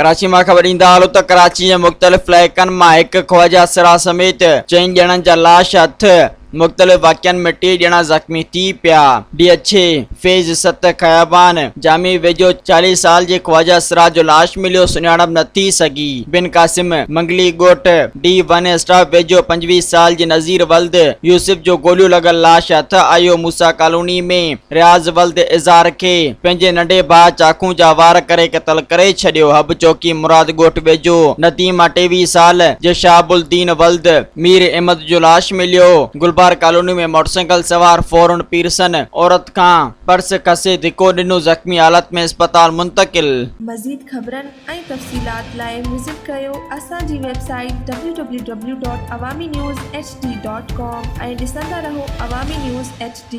कराची मां ख़बर ईंदा हलो त कराची जे मुख़्तलिफ़ इलाइक़नि मां हिकु ख्वाजा सिरा समेत 4 ॼणनि जा लाश हथ मुख़्तलिफ़ वाक़िअनि में 3 ॼणा ज़ख़्मी थी पिया। D6 फेज़ 7 खयाबान जामी वेझो 40 साल जे ख्वाजा सिरा जो लाश मिलियो, सुञाणप न थी सघी। बिन कासिम मंगली ॻोठ D1 स्टाफ वेझो 25 साल जे नज़ीर वल्द यूसुफ जो गोलियूं लॻल लाश हथ आयो। मूसा कॉलोनी में रियाज़ वल्द इज़हार खे पंहिंजे नंढे भाउ चाकू जा वार करे क़त्ल करे छॾियो। हब चौकी मुराद ॻोठ वेझो नदीमा 23 साल जे शाहबुद्दीन वल्द मीर अहमद जो लाश मिलियो। गुलबार कॉलोनी में मोटरसाइकिल सवार फौरन पीरसन औरत खां पर्स खसे धिको ॾिनो, ज़ख़्मी हालत में अस्पताल मुंतकिल। मज़ीद ख़बरनि ऐं तफ़सीलात लाइ विज़िट कयो असांजी वेबसाइट www.awamiNewsHD.com ऐं ॾिसंदा रहो अवामी न्यूज़ HD।